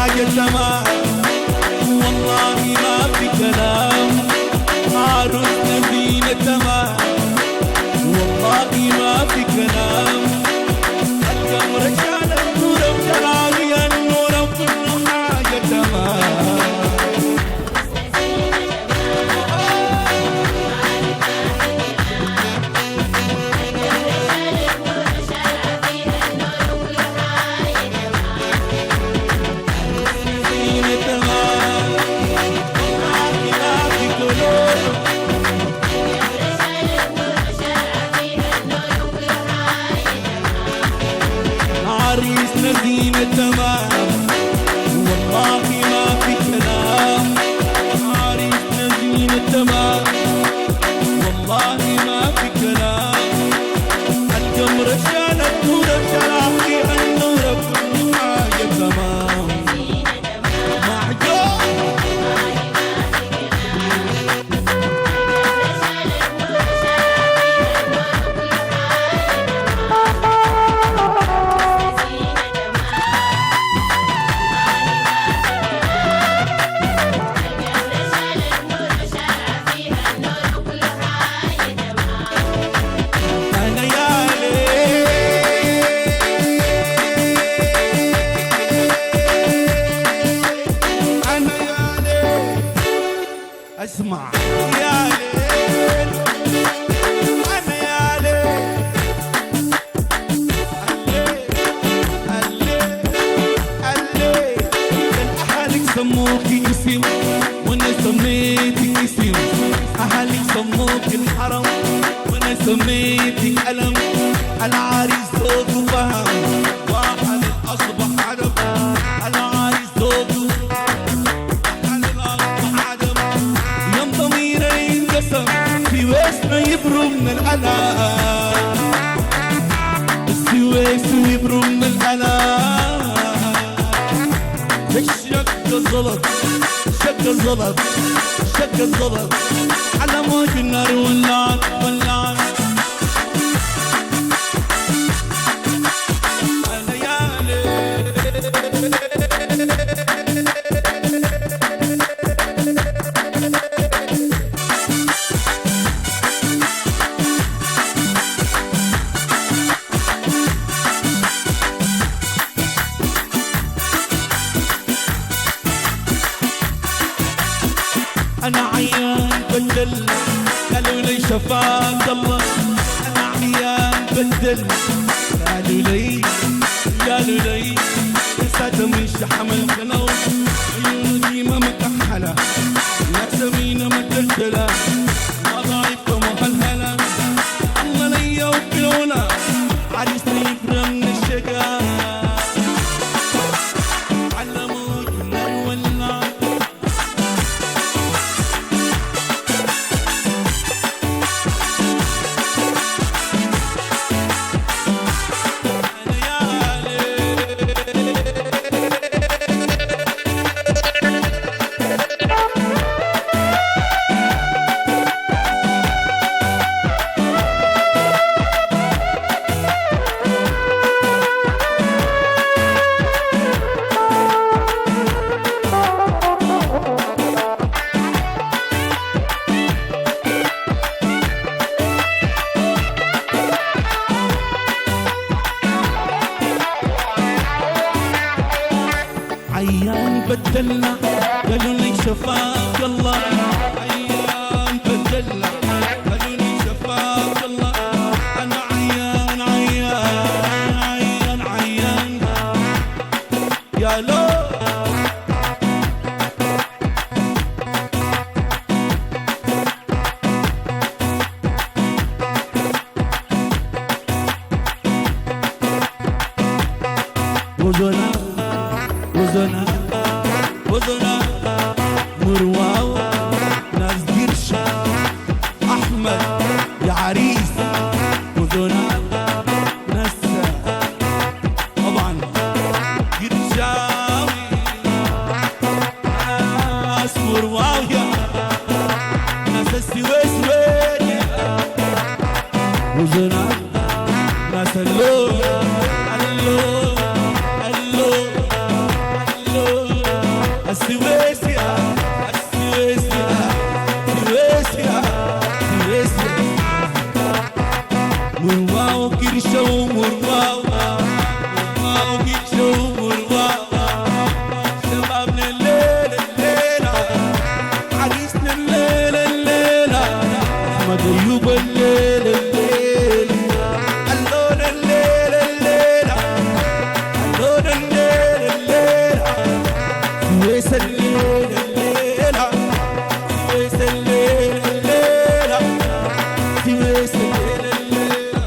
حاجة تمام، والله ما في كلام. عروسنا زينة تمام، والله ما في كلام. القمر شال النور وشراغي النور وكل حاجة تمام. عريسنا زينة تمام، والله ما في كلام. عريسنا زينة تمام، والله ما في كلام. القمر شال النور شراقي النور كل حاجة تمام. معجون اسمع يا ليل، انا يا ليل، الليل الليل كان اهلك سموكي اسم وانا سميتك اسم. اهلك سموك الحرم وانا سميتك ألم. العريس ذوق وفهم واحد اصبح عدم. العريس ذوق السويس يبروا من الألم. السويس يبروا من الألم. شق الزلط شق الزلط شق الزلط على موج النار ولعت ولعت. أنا عيان بدل قالوا لي شفاك الله. أنا عيان بدل قالوا لي لساتها مش حمل كلام. عيوني ما مكحلة يا سمينة مكلكلة وضعيفة مهلهلة. الله ليا وكلونا عريسني يفرق من الشقا. عيان بدلنا قالوا لي شفاك الله. عيان بدلنا قالوا لي شفاك الله. أنا عيان عيان عيان عيان يا لو. وزنا وزنا وزنا مرواو ناس قرشة أحمد يا عريس. وزنا ناس طبعا قرشاوي ناس مرواو يا ناس السويس وين. وزنا ناس اللون اللون اللون اللون يشور واوا يشور واوا شبابنا الليل الليلة عريسنا الليل الليلة أحمد أيوب الليل الليل اللون الليل الليلة اللون الليل الليلة سويس الليل الليلة سويس الليل الليلة سويس الليل الليلة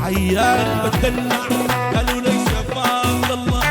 عيال بتدلع قالوا لي شفاق الله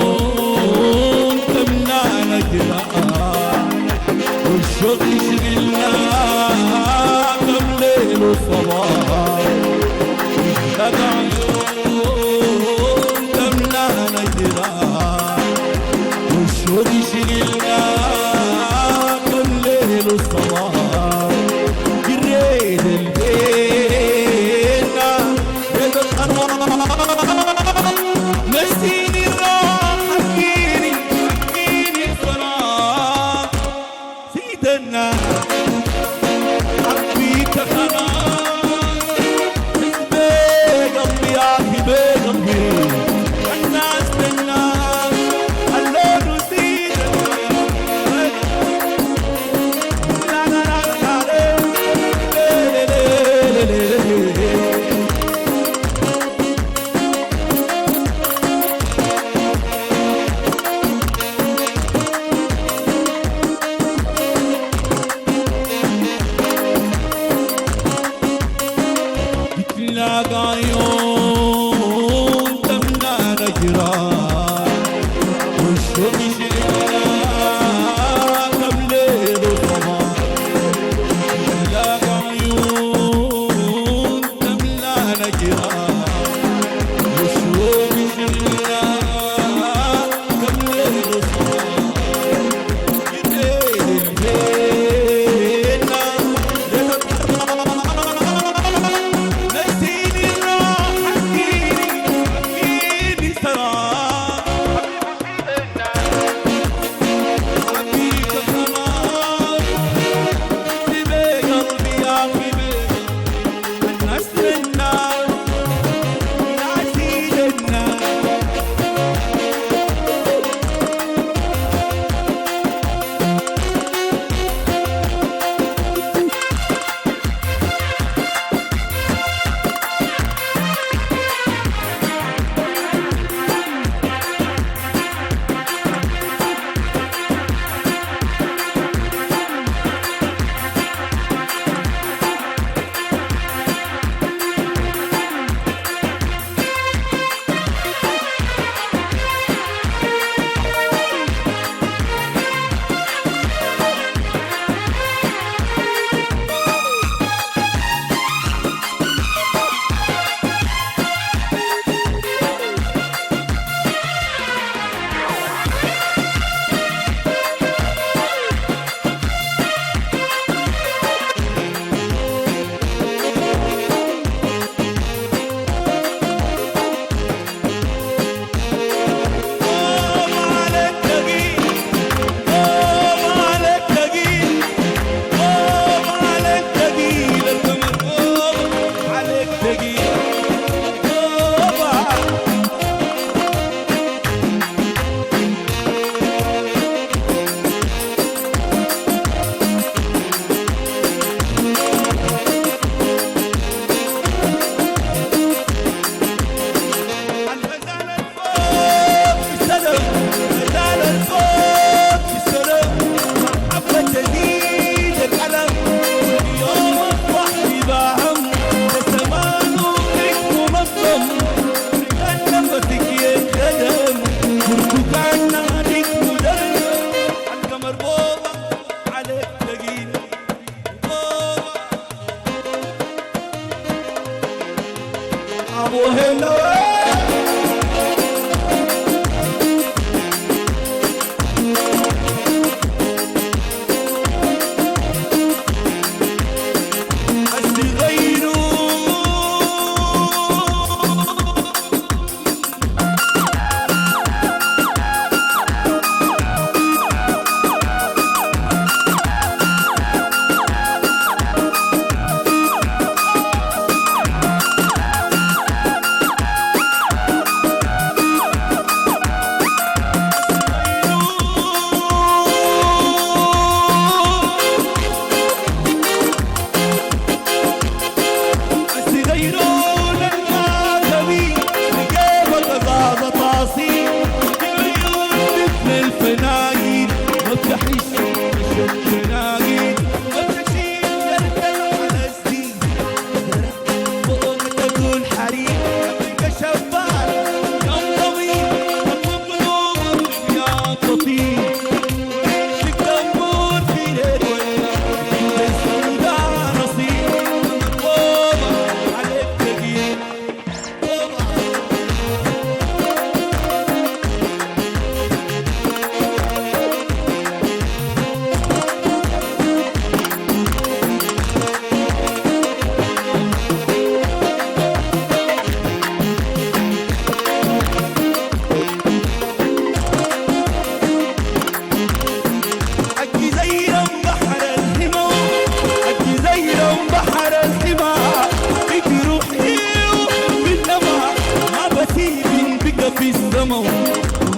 العيون تمنعنا جراء والشوق يشغلنا كم ليل وصباح العيون تمنعنا جراء والشوق يشغلنا كم ليل وصباح جريت البينا بيت الأنوار نسيني الراحة حكيني الفراق سيدنا حبيك خلاص بقلبي يا أخي بقلبي الناس بالناس اللون سيدنا لا لا لا لا هلا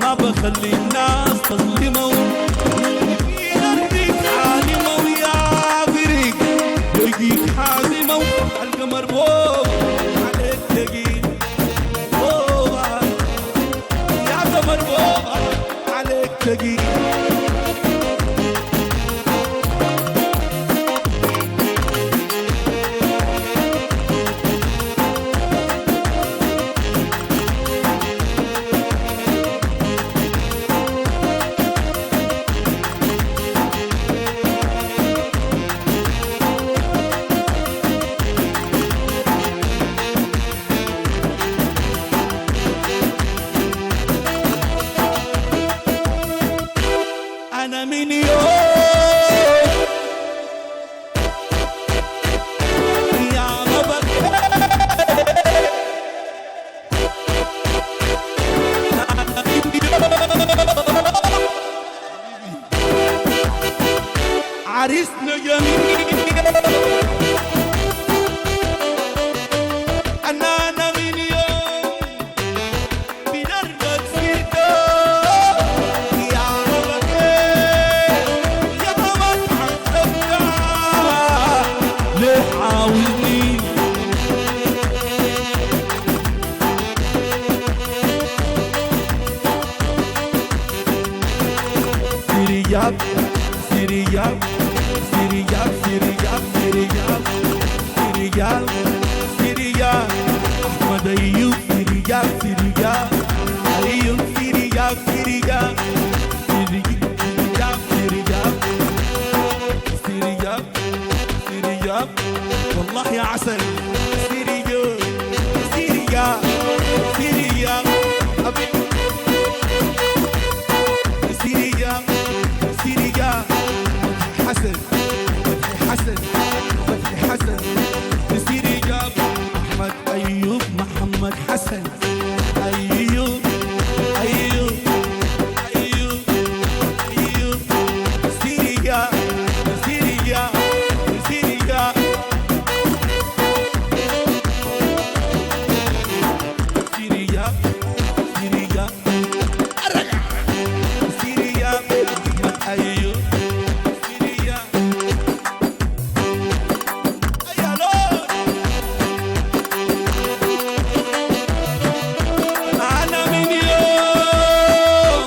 ما بخلي الناس تظلمه في أرضك عالمه ويا فريق يجيك حازمه القمر فوق عليك تقيل فوق يا قمر فوق عليك تقيل أنا من يوم يا ما بكيت أنا من يوم عريسنا جميل أنا من يوم بنرقص سيركا عاوزني سيرياب سيرياب سيرياب سيرياب سيرياب سيرياب سيرياب أحمد أيوب سيرياب سيرياب أيوب سيرياب سيرياب سيرياب سيرياب سيرياب سيرياب والله يا عسل سيرياب سيرياب سيرياب سيرياب سيرياب حسن حسن حسن سيرياب أحمد أيوب محمد حسن أيوب أيوب أيوب أيوب سيرياب سيرياب سيرياب سيرياب سيرياب سيرياب أحمد أيوب سيرياب أيالو أنا من يوم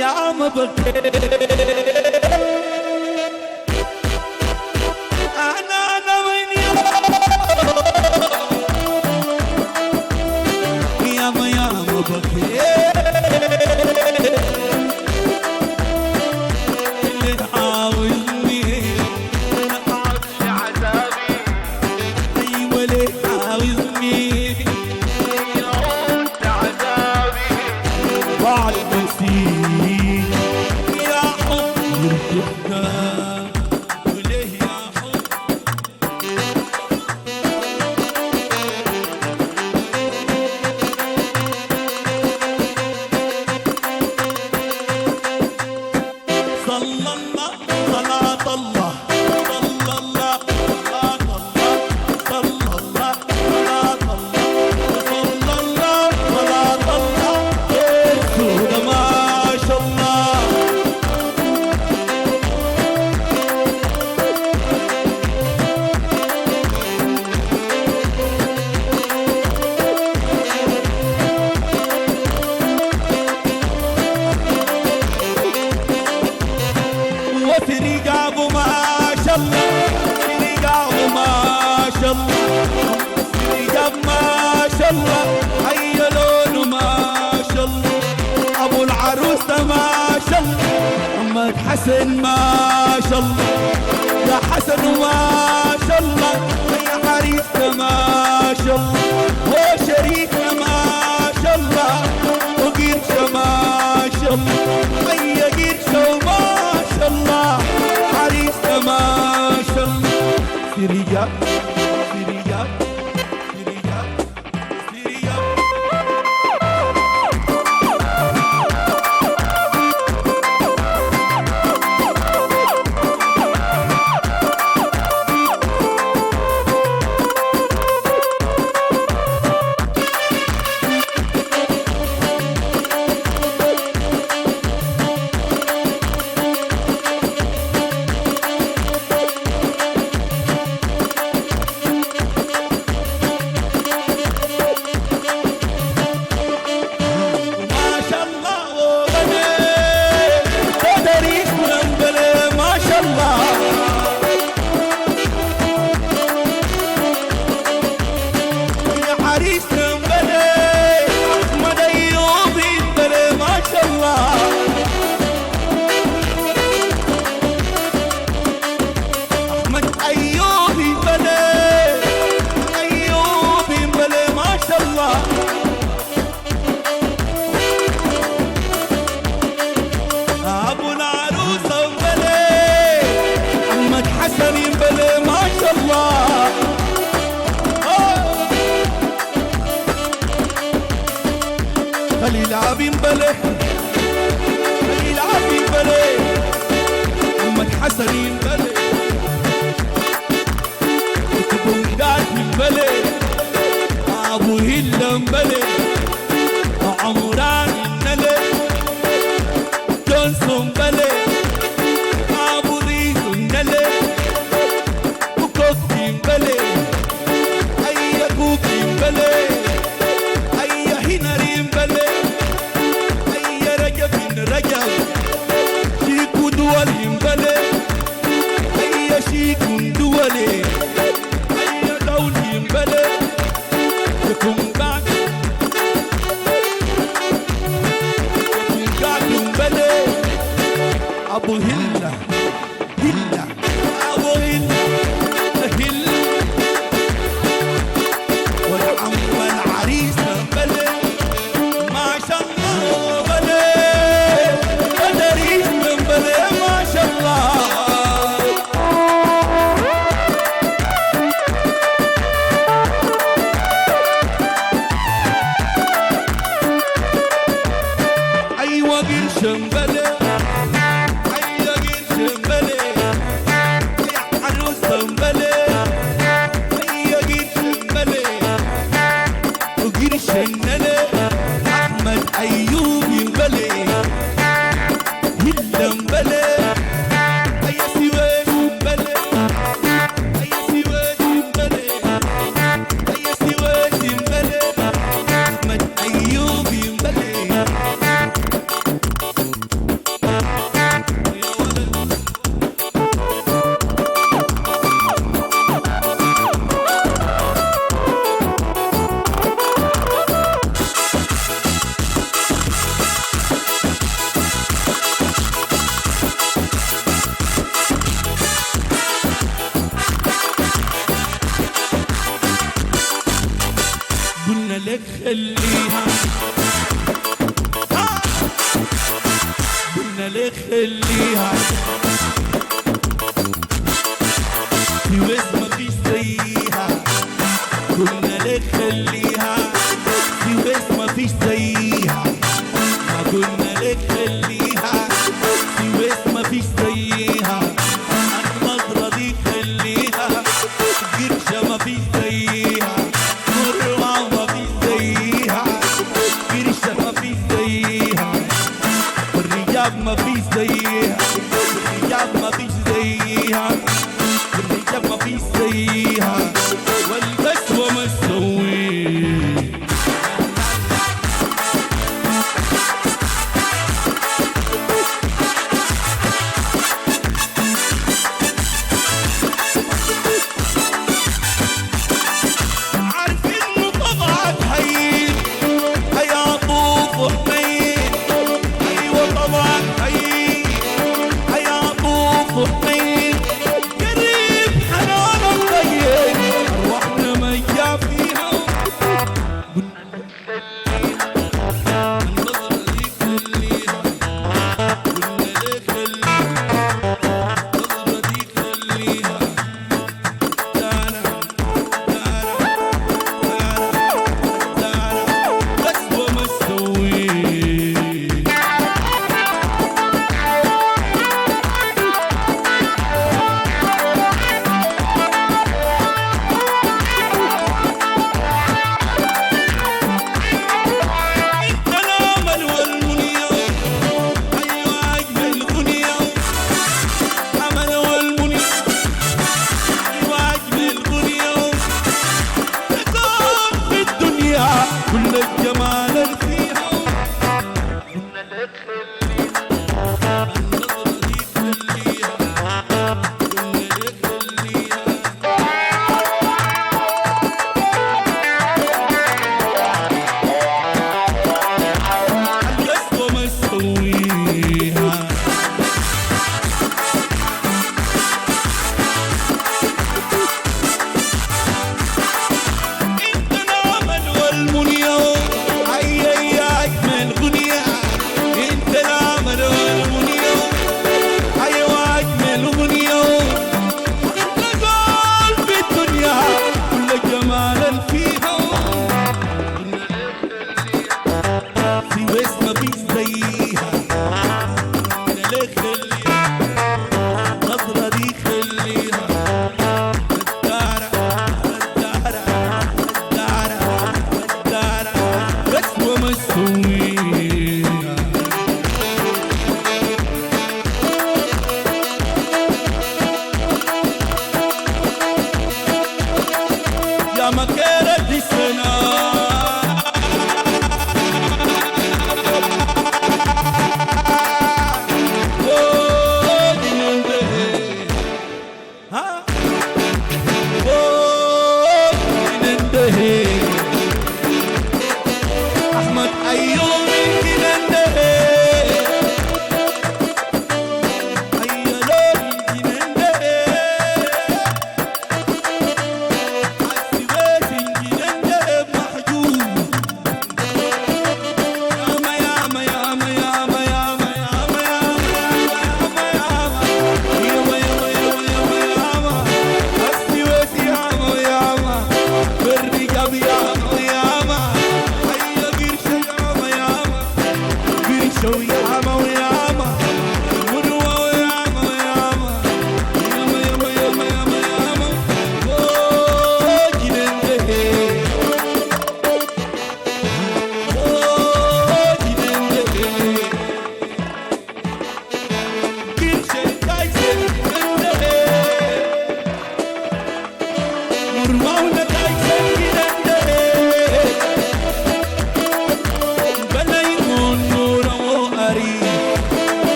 يا ما بكيت أيوة عروسة ما شاء الله، محمد حسن ما شاء الله، يا حسن ما شاء الله، يا حريسة ما شاء الله، وشريكة ما شاء الله، وقرشة ما شاء الله، يا قرشة ما شاء الله، حريسة ما شاء الله. في رجال في رجال في رجال في رجال خليل عابين بله خليل عابين بله محمد حسن بله كتبهم قاعد من بله ابو هلم بله عمران النله جونسون بله ابو ريز النله وكوكي بله اي كوكي بله اي هنري بله رجب شيكو دولي مبلي أي شيكو دولي أي دولي مبلي يكون قاعد مبلي أبو هلة هلة أبو هلة هلة والعم العريس مبلي ما شاء الله بلي ما شاء الله. أيوة قرشن بلي أيوة قرشن بلي يا عروسة بلي أيوة قرشن بلي وقرشن بلي أحمد أيوب بلي هلم بلي قلنا لك خليها قلنا لك خليها في وسط ما فيش زيها قلنا لك خليها في وسط ما فيش زيها قلنا لك خليها في وسط ما فيش زيها النظرة دي خليها قرشة ما فيش زيها ما فيش زيها الرجال ما فيش زيها الرجال ما فيش زيها والقسوة ما تسوي خليها، النظرة دي خليها، الدارة الدارة الدارة الدارة بس وما تسويها. يا مكيرة السنة Oh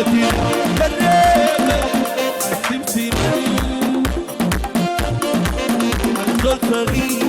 حياتي بريت السمسمة الزول صغير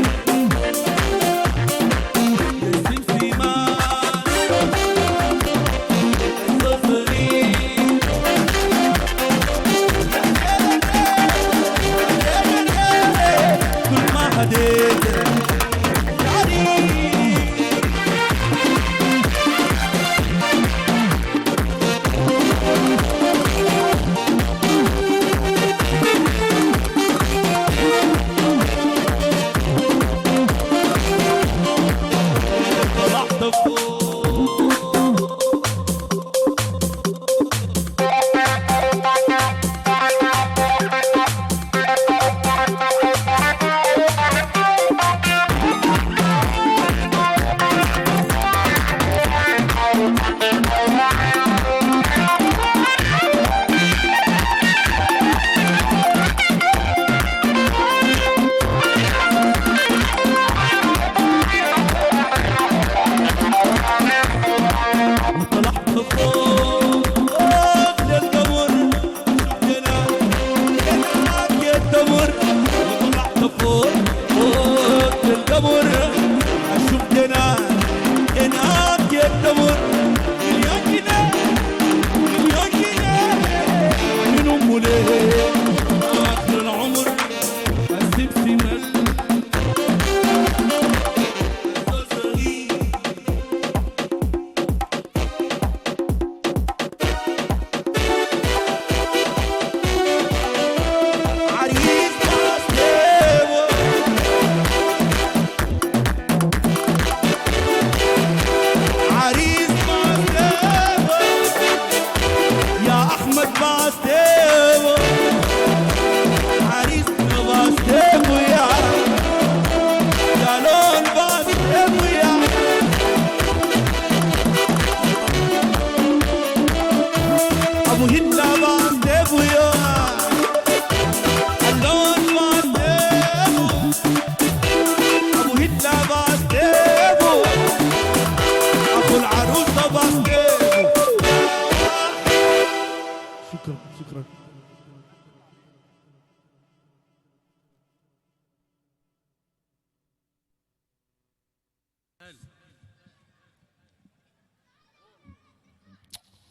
شكرا.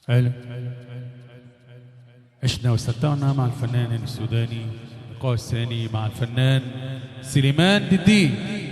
حلو. عشنا واستمتعنا مع الفنان السوداني. اللقاء الثاني مع الفنان سليمان ددي.